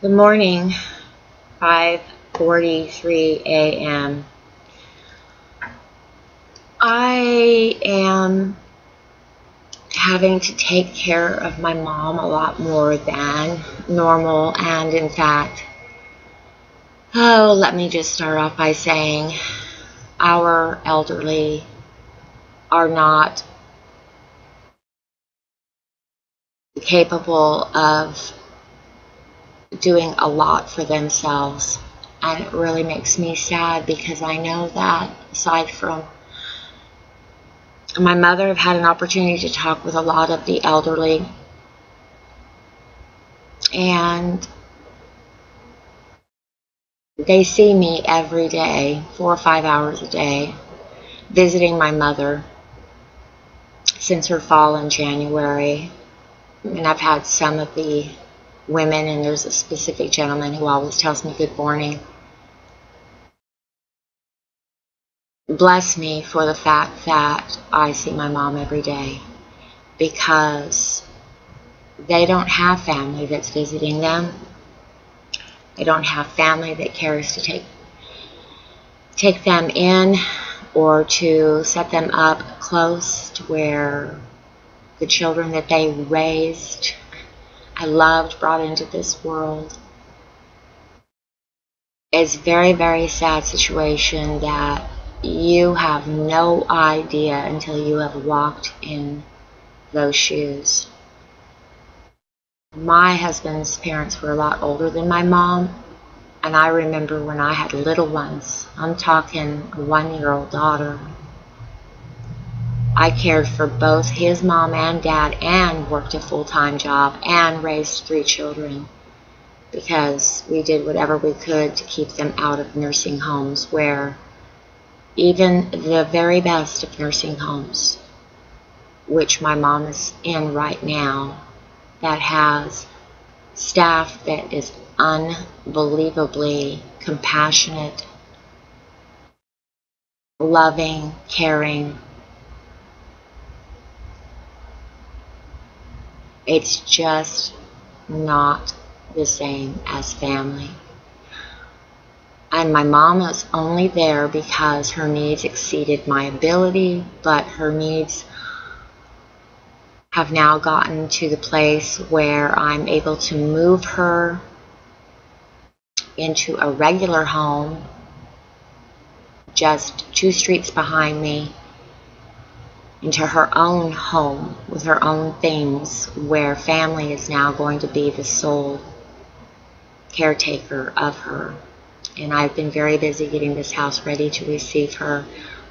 Good morning, 5:43 a.m. I am having to take care of my mom a lot more than normal, and in fact, let me just start off by saying our elderly are not capable of doing a lot for themselves, and it really makes me sad because I know that aside from my mother, I've had an opportunity to talk with a lot of the elderly, and they see me every day, 4 or 5 hours a day, visiting my mother since her fall in January. And I've had some of the women, and there's a specific gentleman who always tells me good morning. Bless me for the fact that I see my mom every day, because they don't have family that's visiting them. They don't have family that cares to take them in or to set them up close to where the children that they raised, I loved, brought into this world. It's a very, very sad situation that you have no idea until you have walked in those shoes. My husband's parents were a lot older than my mom, and I remember when I had little ones, I'm talking a 1-year-old daughter, I cared for both his mom and dad and worked a full-time job and raised 3 children, because we did whatever we could to keep them out of nursing homes, where even the very best of nursing homes, which my mom is in right now, that has staff that is unbelievably compassionate, loving, caring. It's just not the same as family. And my mom was only there because her needs exceeded my ability, but her needs have now gotten to the place where I'm able to move her into a regular home just 2 streets behind me, into her own home with her own things, where family is now going to be the sole caretaker of her. And I've been very busy getting this house ready to receive her.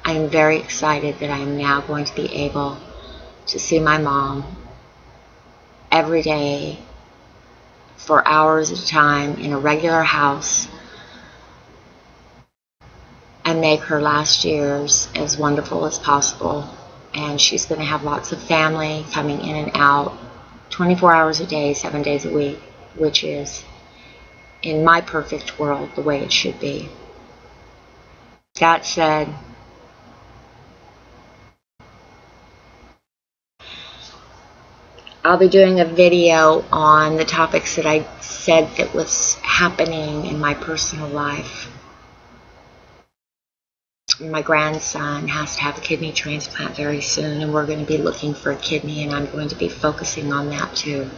I'm very excited that I am now going to be able to see my mom every day for hours at a time in a regular house and make her last years as wonderful as possible. And she's going to have lots of family coming in and out 24 hours a day, 7 days a week, which is, in my perfect world, the way it should be. That said, I'll be doing a video on the topics that I said that was happening in my personal life. My grandson has to have a kidney transplant very soon, and we're going to be looking for a kidney, and I'm going to be focusing on that too.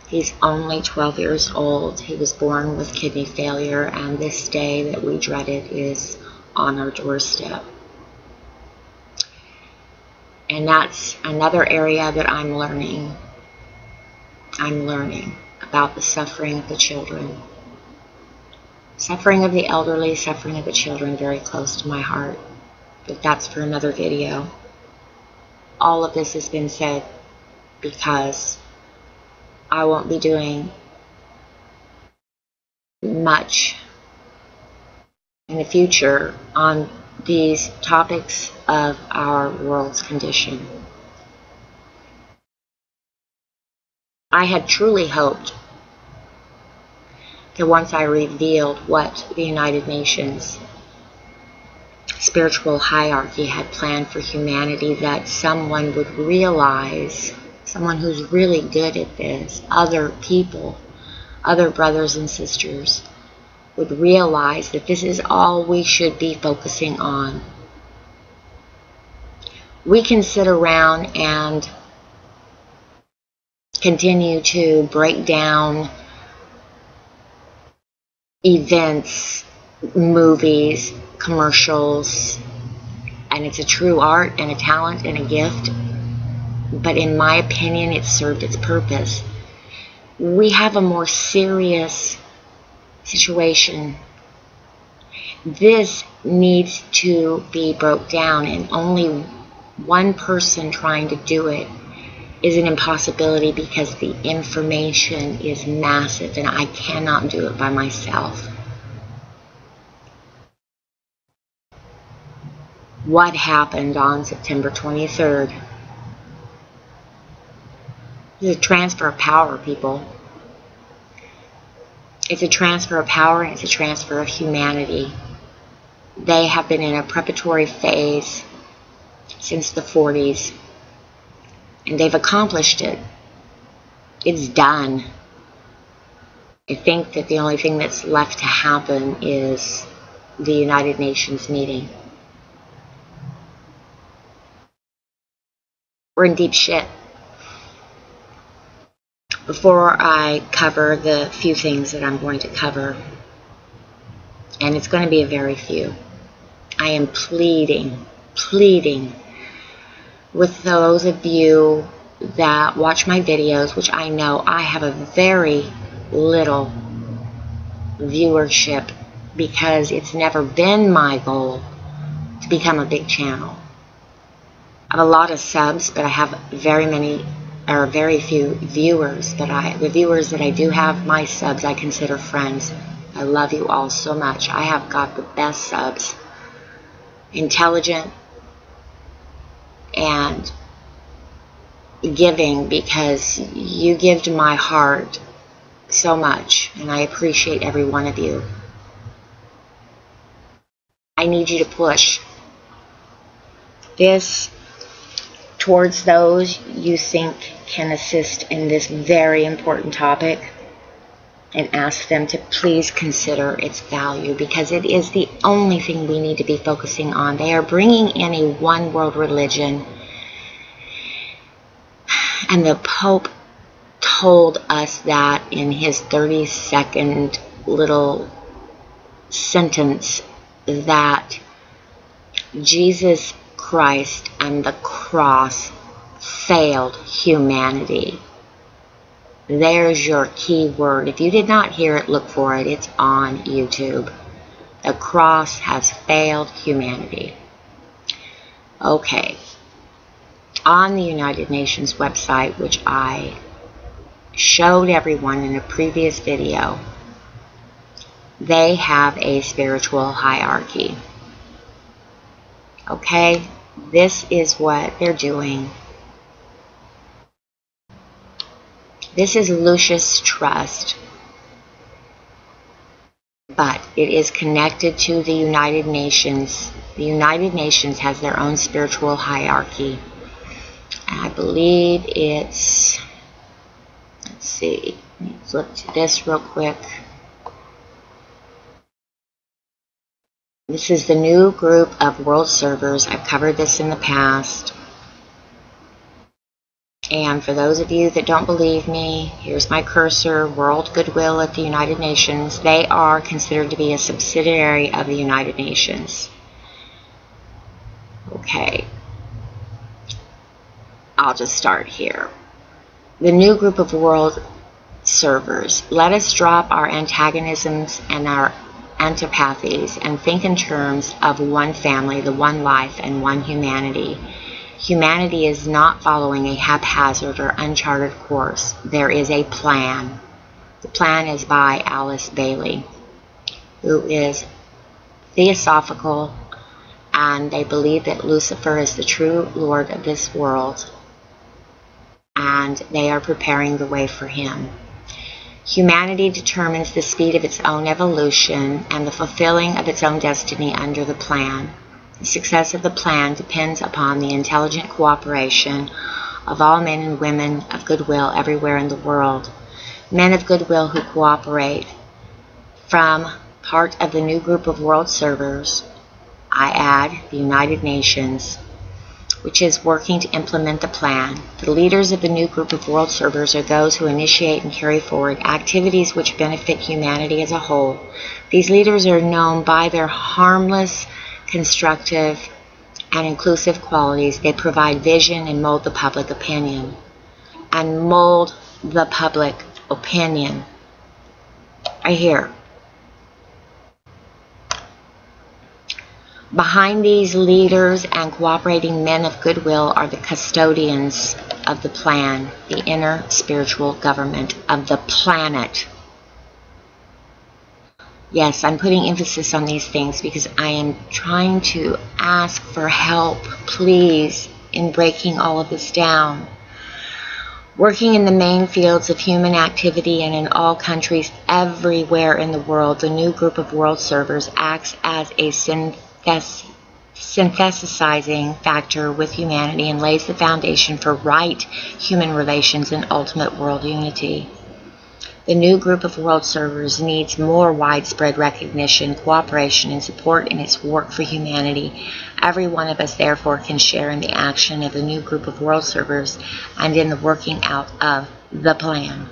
He's only 12 years old. He was born with kidney failure, and this day that we dreaded is on our doorstep. And that's another area that I'm learning. I'm learning about the suffering of the children. Suffering of the elderly, suffering of the children, very close to my heart. But that's for another video. All of this has been said because I won't be doing much in the future on these topics of our world's condition. I had truly hoped that once I revealed what the United Nations spiritual hierarchy had planned for humanity, that someone would realize, someone who's really good at this, other people other brothers and sisters would realize that this is all we should be focusing on. We can sit around and continue to break down events, movies, commercials, and it's a true art and a talent and a gift, but in my opinion, it's served its purpose. We have a more serious situation. This needs to be broke down, and only one person trying to do it is an impossibility because the information is massive and I cannot do it by myself. What happened on September 23rd? It's a transfer of power, people. It's a transfer of power and it's a transfer of humanity. They have been in a preparatory phase since the 40s, and they've accomplished it. It's done. I think that the only thing that's left to happen is the United Nations meeting. We're in deep shit. Before I cover the few things that I'm going to cover, and it's going to be a very few, I am pleading with those of you that watch my videos, which I know I have a very little viewership because it's never been my goal to become a big channel. I have a lot of subs, but I have very few viewers. But the viewers that I do have, my subs, I consider friends. I love you all so much. I have got the best subs. Intelligent and giving, because you give to my heart so much, and I appreciate every one of you. I need you to push this towards those you think can assist in this very important topic, and ask them to please consider its value, because it is the only thing we need to be focusing on. They are bringing in a one world religion, and the Pope told us that in his 30-second little sentence, that Jesus Christ and the cross failed humanity. There's your key word. If you did not hear it, look for it. It's on YouTube. The cross has failed humanity. Okay. On the United Nations website, which I showed everyone in a previous video, they have a spiritual hierarchy. Okay? This is what they're doing. This is Lucis Trust, but it is connected to the United Nations. The United Nations has their own spiritual hierarchy. I believe it's, let's see, let me flip to this real quick. This is the new group of world servers. I've covered this in the past. And for those of you that don't believe me, here's my cursor, World Goodwill at the United Nations. They are considered to be a subsidiary of the United Nations. Okay. I'll just start here. The new group of world servers. Let us drop our antagonisms and our antipathies and think in terms of one family, the one life, and one humanity. Humanity is not following a haphazard or uncharted course. There is a plan. The plan is by Alice Bailey, who is theosophical, and they believe that Lucifer is the true Lord of this world, and they are preparing the way for him. Humanity determines the speed of its own evolution and the fulfilling of its own destiny under the plan. The success of the plan depends upon the intelligent cooperation of all men and women of goodwill everywhere in the world. men of goodwill who cooperate from part of the new group of world servers. I add the United Nations, which is working to implement the plan. The leaders of the new group of world servers are those who initiate and carry forward activities which benefit humanity as a whole. These leaders are known by their harmless, constructive, and inclusive qualities. They provide vision and mold the public opinion. And mold the public opinion. Right here. Behind these leaders and cooperating men of goodwill are the custodians of the plan, the inner spiritual government of the planet. Yes, I'm putting emphasis on these things because I am trying to ask for help, please, in breaking all of this down. Working in the main fields of human activity and in all countries everywhere in the world, the new group of world servers acts as a synthesizing factor with humanity and lays the foundation for right human relations and ultimate world unity. The new group of world servers needs more widespread recognition, cooperation, and support in its work for humanity. Every one of us, therefore, can share in the action of the new group of world servers and in the working out of the plan.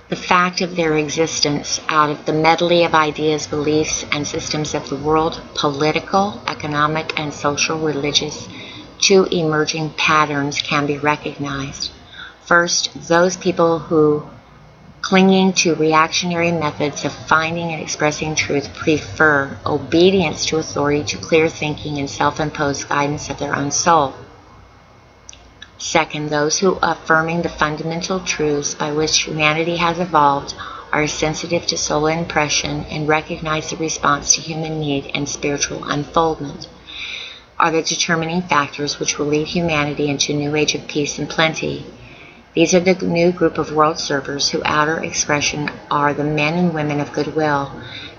The fact of their existence out of the medley of ideas, beliefs, and systems of the world, political, economic, and social, religious, two emerging patterns can be recognized. First, those people who, clinging to reactionary methods of finding and expressing truth, prefer obedience to authority to clear thinking and self-imposed guidance of their own soul. Second, those who, affirming the fundamental truths by which humanity has evolved, are sensitive to soul impression and recognize the response to human need and spiritual unfoldment, are the determining factors which will lead humanity into a new age of peace and plenty. These are the new group of world servers whose outer expression are the men and women of goodwill.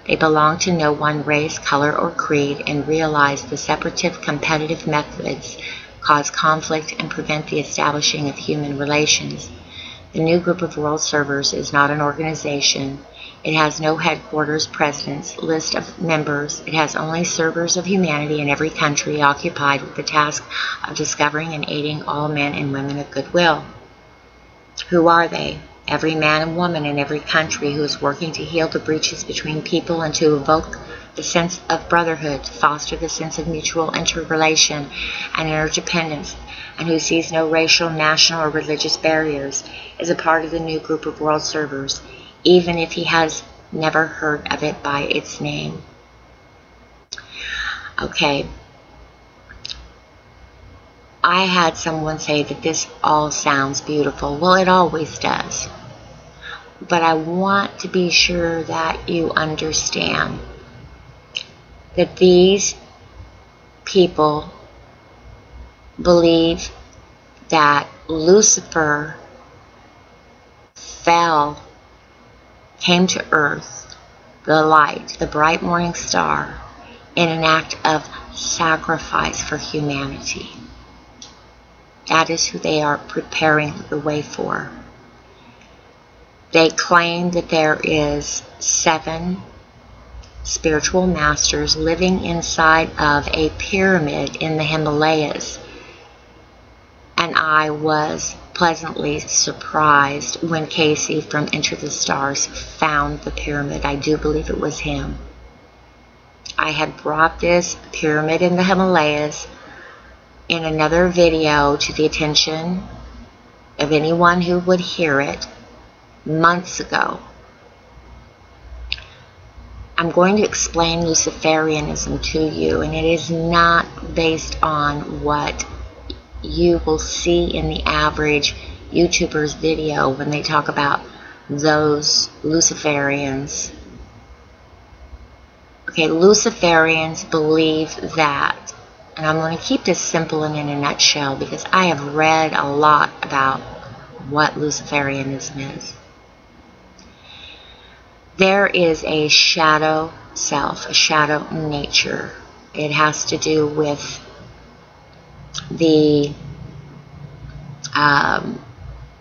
They belong to no one race, color, or creed and realize the separative competitive methods cause conflict and prevent the establishing of human relations. The new group of world servers is not an organization. It has no headquarters, presidents, list of members. It has only servers of humanity in every country occupied with the task of discovering and aiding all men and women of goodwill. Who are they? Every man and woman in every country who is working to heal the breaches between people and to evoke the sense of brotherhood, to foster the sense of mutual interrelation and interdependence, and who sees no racial, national, or religious barriers, is a part of the new group of world servers, even if he has never heard of it by its name. Okay. I had someone say that this all sounds beautiful. Well, it always does. But I want to be sure that you understand that these people believe that Lucifer came to earth, the light, the bright morning star, in an act of sacrifice for humanity. That is who they are preparing the way for. They claim that there is 7 spiritual masters living inside of a pyramid in the Himalayas. And I was pleasantly surprised when Casey from Enter the Stars found the pyramid. I do believe it was him. I had brought this pyramid in the Himalayas in another video to the attention of anyone who would hear it months ago. I'm going to explain Luciferianism to you, and it is not based on what you will see in the average YouTuber's video when they talk about those Luciferians. Okay, Luciferians believe that, and I'm going to keep this simple and in a nutshell because I have read a lot about what Luciferianism is. There is a shadow self, a shadow nature. It has to do with the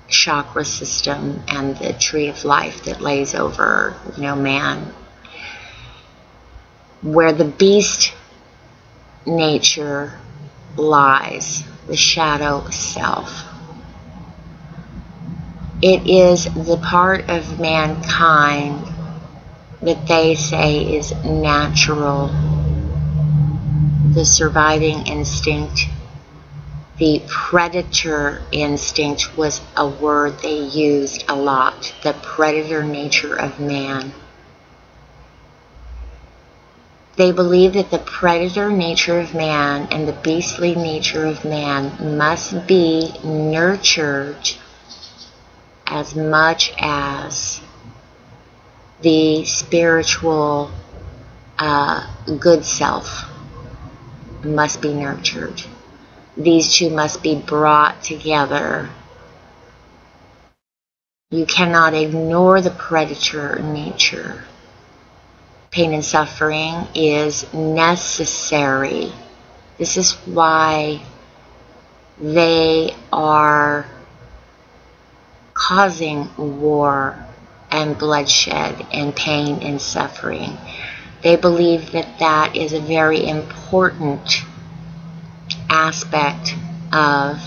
chakra system and the tree of life that lays over, man, where the beast nature lies, the shadow self. It is the part of mankind that they say is natural, the surviving instinct. The predator instinct was a word they used a lot, the predator nature of man. They believe that the predator nature of man and the beastly nature of man must be nurtured as much as the spiritual good self must be nurtured. These two must be brought together. You cannot ignore the predator nature. Pain and suffering is necessary. This is why they are causing war and bloodshed and pain and suffering. They believe that that is a very important aspect of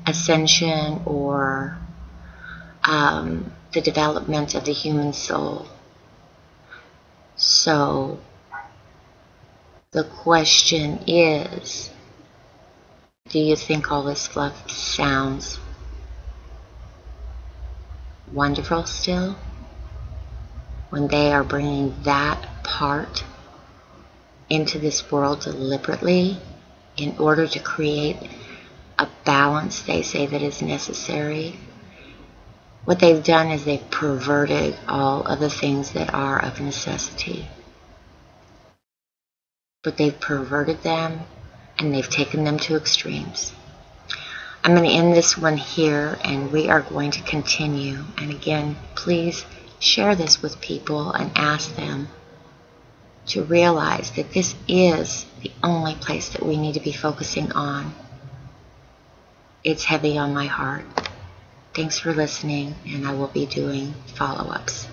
ascension or the development of the human soul. So the question is, do you think all this fluff sounds wonderful still, when they are bringing that part into this world deliberately in order to create a balance they say that is necessary? What they've done is they've perverted all of the things that are of necessity. But they've perverted them and they've taken them to extremes. I'm going to end this one here, and we are going to continue. And again, please share this with people and ask them to realize that this is the only place that we need to be focusing on. It's heavy on my heart. Thanks for listening, and I will be doing follow-ups.